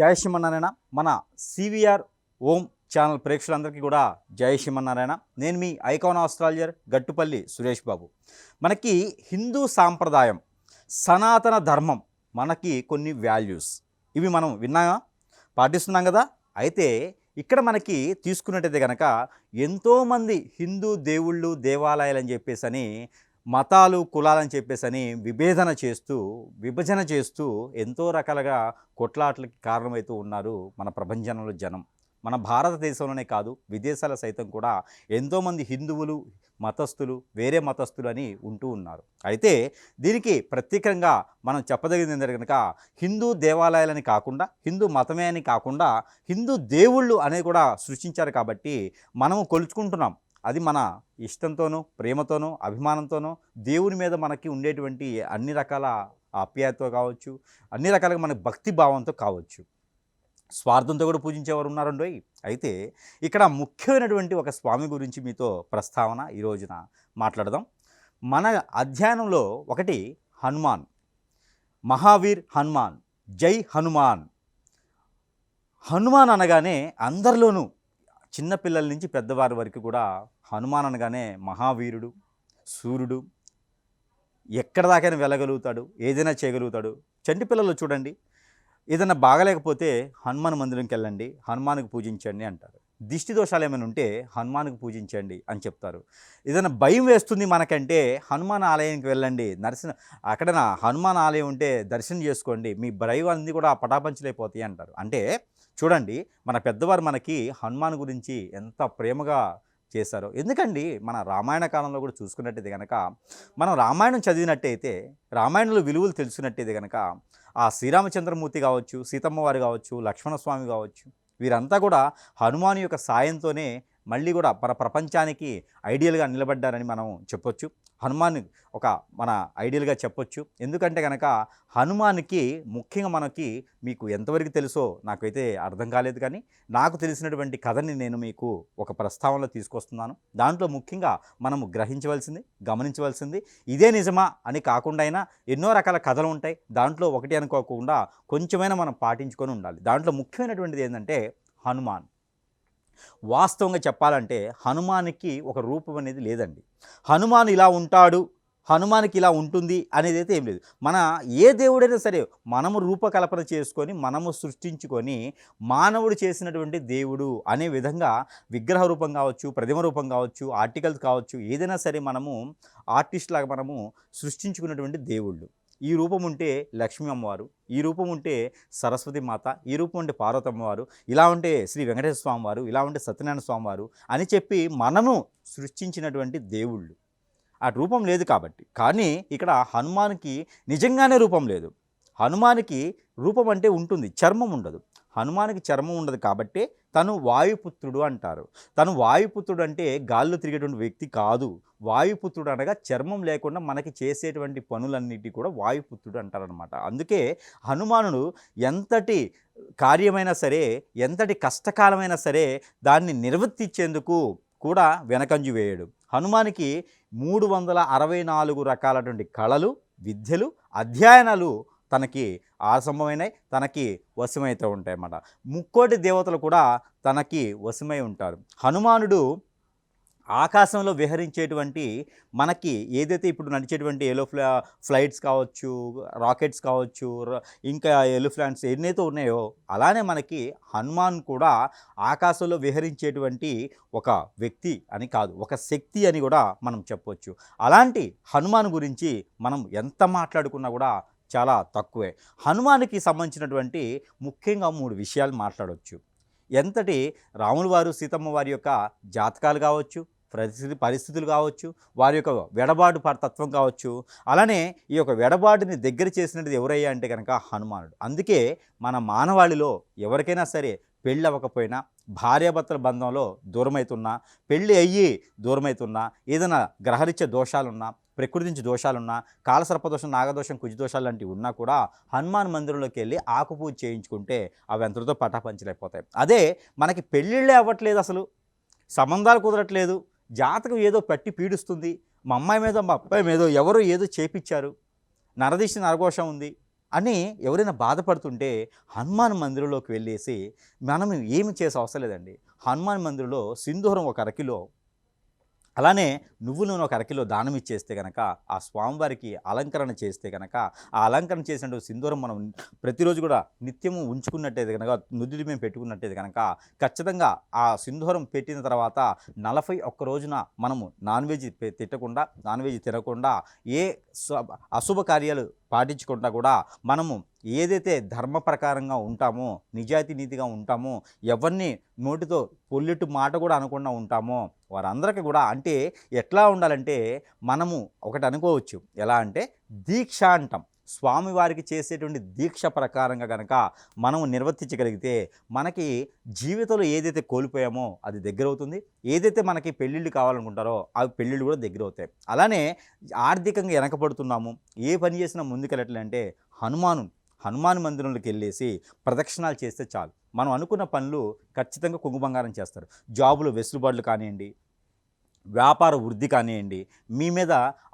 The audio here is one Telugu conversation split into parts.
జై శ్రీమన్నారాయణ. మన సివిఆర్ ఓం ఛానల్ ప్రేక్షకులందరికీ కూడా జై శ్రీమన్నారాయణ. నేను మీ ఐకాన్ ఆస్ట్రాలజర్ గట్టుపల్లి సురేష్ బాబు. మనకి హిందూ సాంప్రదాయం, సనాతన ధర్మం, మనకి కొన్ని వాల్యూస్ ఇవి మనం విన్నాగా పాటిస్తున్నాం కదా. అయితే ఇక్కడ మనకి తీసుకున్నట్టయితే కనుక ఎంతోమంది హిందూ దేవుళ్ళు దేవాలయాలు అని చెప్పేసి మతాలు కులాలని చెప్పేసి విభజన చేస్తూ ఎంతో రకాలుగా కొట్లాట్లకి కారణమవుతూ ఉన్నారు మన ప్రపంచంలో జనం. మన భారతదేశంలోనే కాదు, విదేశాల సైతం కూడా ఎంతోమంది హిందువులు మతస్థులు వేరే మతస్థులు అని ఉంటూ ఉన్నారు. అయితే దీనికి ప్రత్యేకంగా మనం చెప్పదగింది ఏంటంటే కనుక హిందూ దేవాలయాలని కాకుండా, హిందూ మతమే అని కాకుండా హిందూ దేవుళ్ళు అనేది కూడా సృష్టించారు. కాబట్టి మనము కొలుచుకుంటున్నాం. అది మన ఇష్టంతోనూ ప్రేమతోనూ అభిమానంతోనూ దేవుని మీద మనకి ఉండేటువంటి అన్ని రకాల ఆప్యాయతతో కావచ్చు, అన్ని రకాలుగా మన భక్తి భావంతో కావచ్చు. స్వార్థంతో కూడా పూజించేవారు ఉన్నారండోయ్. అయితే ఇక్కడ ముఖ్యమైనటువంటి ఒక స్వామి గురించి మీతో ప్రస్తావన ఈ రోజున మాట్లాడదాం. మన అధ్యయనంలో ఒకటి హనుమాన్, మహావీర్ హనుమాన్, జై హనుమాన్. హనుమాన్ అనగానే అందరిలోనూ చిన్నపిల్లల నుంచి పెద్దవారి వరకు కూడా హనుమాన్ అనగానే మహావీరుడు, సూర్యుడు, ఎక్కడ దాకైనా వెళ్ళగలుగుతాడు, ఏదైనా చేయగలుగుతాడు. చంటి పిల్లలు చూడండి, ఏదైనా బాగలేకపోతే హనుమాన్ మందిరంకి వెళ్ళండి, హనుమాన్కి పూజించండి అంటారు. దిష్టి దోషాలు ఏమైనా ఉంటే హనుమాన్కి పూజించండి అని చెప్తారు. ఏదైనా భయం వేస్తుంది మనకంటే హనుమాన్ ఆలయానికి వెళ్ళండి, అక్కడ హనుమాన్ ఆలయం ఉంటే దర్శనం చేసుకోండి, మీ భయం అన్నీ కూడా పటాపంచలైపోతాయి అంటారు. అంటే చూడండి, మన పెద్దవారు మనకి హనుమాన్ గురించి ఎంత ప్రేమగా చేశారో. ఎందుకండి మన రామాయణ కాలంలో కూడా చూసుకున్నట్టయితే కనుక, మనం రామాయణం చదివినట్టయితే, రామాయణంలో విలువలు తెలుసుకున్నట్టయితే కనుక ఆ శ్రీరామచంద్రమూర్తి కావచ్చు, సీతమ్మ వారు కావచ్చు, లక్ష్మణస్వామి కావచ్చు, వీరంతా కూడా హనుమాన్ యొక్క సాయంతోనే మళ్ళీ కూడా మన ప్రపంచానికి ఐడియల్గా నిలబడ్డారని మనం చెప్పొచ్చు. హనుమాన్ ఒక మన ఐడియల్గా చెప్పొచ్చు. ఎందుకంటే కనుక హనుమాన్కి ముఖ్యంగా మీకు ఎంతవరకు తెలుసో నాకైతే అర్థం కాలేదు, కానీ నాకు తెలిసినటువంటి కథని నేను మీకు ఒక ప్రస్తావనలో తీసుకొస్తున్నాను. దాంట్లో ముఖ్యంగా మనము గ్రహించవలసింది, గమనించవలసింది ఇదే నిజమా అని కాకుండా అయినా ఎన్నో రకాల కథలు ఉంటాయి. దాంట్లో ఒకటి అనుకోకుండా కొంచెమైనా మనం పాటించుకొని ఉండాలి. దాంట్లో ముఖ్యమైనటువంటిది ఏంటంటే హనుమాన్. వాస్తవంగా చెప్పాలంటే హనుమానికి ఒక రూపం అనేది లేదండి. హనుమాన్ ఇలా ఉంటాడు, హనుమానికి ఇలా ఉంటుంది అనేది అయితే ఏం లేదు. మన ఏ దేవుడైనా సరే మనము రూపకల్పన చేసుకొని, మనము సృష్టించుకొని, మానవుడు చేసినటువంటి దేవుడు అనే విధంగా విగ్రహ రూపం కావచ్చు, ప్రతిమ రూపం కావచ్చు, ఆర్టికల్స్ కావచ్చు, ఏదైనా సరే మనము ఆర్టిస్ట్ లాగా మనము సృష్టించుకున్నటువంటి దేవుళ్ళు. ఈ రూపం ఉంటే లక్ష్మీ అమ్మవారు, ఈ రూపం ఉంటే సరస్వతి మాత, ఈ రూపం ఉంటే పార్వతమ్మవారు, ఇలా ఉంటే శ్రీ వెంకటేశ్వర స్వామి వారు, ఇలా ఉంటే సత్యనారాయణ స్వామి వారు అని చెప్పి మనము సృష్టించినటువంటి దేవుళ్ళు. ఆ రూపం లేదు కాబట్టి. కానీ ఇక్కడ హనుమాన్కి నిజంగానే రూపం లేదు. హనుమానికి రూపం అంటే ఉంటుంది, చర్మం ఉండదు. హనుమానికి చర్మం ఉండదు కాబట్టి తను వాయుపుత్రుడు అంటారు. తను వాయుపుత్రుడు అంటే గాల్లో తిరిగేటువంటి వ్యక్తి కాదు. వాయుపుత్రుడు అనగా చర్మం లేకుండా మనకి చేసేటువంటి పనులన్నిటి కూడా వాయుపుత్రుడు అంటారనమాట. అందుకే హనుమానుడు ఎంతటి కార్యమైనా సరే, ఎంతటి కష్టకాలమైనా సరే దాన్ని నిర్వర్తించేందుకు కూడా వెనకంజు వేయడు. హనుమానికి 364 రకాలటువంటి కళలు, విద్యలు, అధ్యయనాలు తనకి ఆసంభవమైనవి, తనకి వశమైతే ఉంటాయన్నమాట. ముక్కోటి దేవతలు కూడా తనకి వశమై ఉంటారు. హనుమానుడు ఆకాశంలో విహరించేటువంటి మనకి ఏదైతే ఇప్పుడు నడిచేటువంటి ఫ్లైట్స్ కావచ్చు, రాకెట్స్ కావచ్చు, ఇంకా ఎలిఫెంట్స్ ఎన్నైతే ఉన్నాయో అలానే మనకి హనుమాన్ కూడా ఆకాశంలో విహరించేటువంటి ఒక వ్యక్తి అని కాదు, ఒక శక్తి అని కూడా మనం చెప్పవచ్చు. అలాంటి హనుమాన్ గురించి మనం ఎంత మాట్లాడుకున్నా కూడా చాలా తక్కువే. హనుమానికి సంబంధించినటువంటి ముఖ్యంగా 3 విషయాలు మాట్లాడవచ్చు. ఎంతటి రాముల వారు సీతమ్మ వారి యొక్క జాతకాలు కావచ్చు, పరిస్థితులు కావచ్చు, వారి యొక్క వెడబాటు తత్వం కావచ్చు. అలానే ఈ యొక్క వెడబాటుని దగ్గర చేసినది ఎవరయ్యా అంటే కనుక హనుమానుడు. అందుకే మన మానవాళిలో ఎవరికైనా సరే పెళ్ళి అవ్వకపోయినా, భార్యాభర్తల బంధంలో దూరమవుతున్నా, పెళ్ళి అయ్యి దూరమవుతున్నా, ఏదైనా గ్రహరీత్య దోషాలున్నా, ప్రకృతి నుంచి దోషాలున్నా, కాలసర్పదోషం, నాగదోషం, కుజదోషాలు లాంటివి ఉన్నా కూడా హనుమాన్ మందిరంలోకి వెళ్ళి ఆకుపూజ చేయించుకుంటే అవి ఎంతటితో పటాపంచలైపోతాయి. అదే మనకి పెళ్ళిళ్ళే అవ్వట్లేదు, అసలు సంబంధాలు కుదరట్లేదు, జాతకం ఏదో పట్టి పీడిస్తుంది, మా అమ్మాయి మీద మా అబ్బాయి మీద ఎవరో ఏదో చేపించారు, నరదిష్టి నరఘోషం ఉంది, అని ఎవరైనా బాధపడుతుంటే హనుమాన్ మందిరంలోకి వెళ్ళేసి మనం ఏమి చేసే అవసరం లేదండి. హనుమాన్ మందిరంలో సింధూరం ఒక అరకిలో, అలానే నువ్వుల నూనె ఒక అరకిలో దానం ఇచ్చేస్తే గనక, ఆ స్వామివారికి అలంకరణ చేస్తే గనక, ఆ అలంకరణ చేసినటువంటి సింధూరం మనం ప్రతిరోజు కూడా నిత్యము ఉంచుకున్నట్టయితే గనక, నుదుటి మీద పెట్టుకున్నట్టయితే గనక, ఖచ్చితంగా ఆ సింధూరం పెట్టిన తర్వాత 41 రోజున మనము నాన్ వెజ్ తిట్టకుండా, నాన్ వెజ్ తినకుండా, ఏ అశుభ కార్యాలు పాటించకుండా కూడా మనము ఏదైతే ధర్మ ప్రకారంగా ఉంటామో, నిజాయితీ నీతిగా ఉంటామో, ఎవరిని నోటితో పొల్లెట్టు మాట కూడా అనకుండా ఉంటామో, వారందరికీ కూడా అంటే ఎట్లా ఉండాలంటే, మనము ఒకటి అనుకోవచ్చు. ఎలా అంటే దీక్ష అంటాం. స్వామివారికి చేసేటువంటి దీక్ష ప్రకారంగా గనక మనం నిర్వర్తించగలిగితే, మనకి జీవితంలో ఏదైతే కోల్పోయామో అది దగ్గరవుతుంది. ఏదైతే మనకి పెళ్ళిళ్ళు కావాలనుకుంటారో అవి పెళ్ళిళ్ళు కూడా దగ్గరవుతాయి. అలానే ఆర్థికంగా వెనకబడుతున్నాము, ఏ పని చేసినా ముందుకెళ్ళట్లంటే హనుమాన్ మందిరంలోకి వెళ్ళేసి ప్రదక్షిణాలు చేస్తే చాలు. మనం అనుకున్న పనులు ఖచ్చితంగా కొంగు బంగారం చేస్తారు. జాబులో వెసులుబాట్లు కానియండి, వ్యాపార వృద్ధి కానియండి, మీ మీద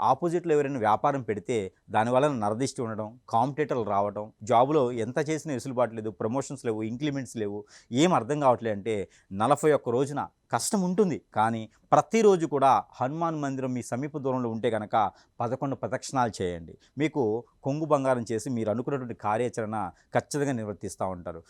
ఆపోజిట్లో ఎవరైనా వ్యాపారం పెడితే దానివల్ల నరదిష్టి ఉండడం, కాంపిటేటర్లు రావడం, జాబులో ఎంత చేసినా వెసులుబాటు లేదు, ప్రమోషన్స్ లేవు, ఇంక్రిమెంట్స్ లేవు, ఏం అర్థం కావట్లేదు అంటే 41 రోజున కష్టం ఉంటుంది. కానీ ప్రతిరోజు కూడా హనుమాన్ మందిరం మీ సమీప దూరంలో ఉంటే కనుక 11 ప్రదక్షిణాలు చేయండి. మీకు కొంగు బంగారం చేసి మీరు అనుకున్నటువంటి కార్యాచరణ ఖచ్చితంగా నిర్వర్తిస్తూ ఉంటారు.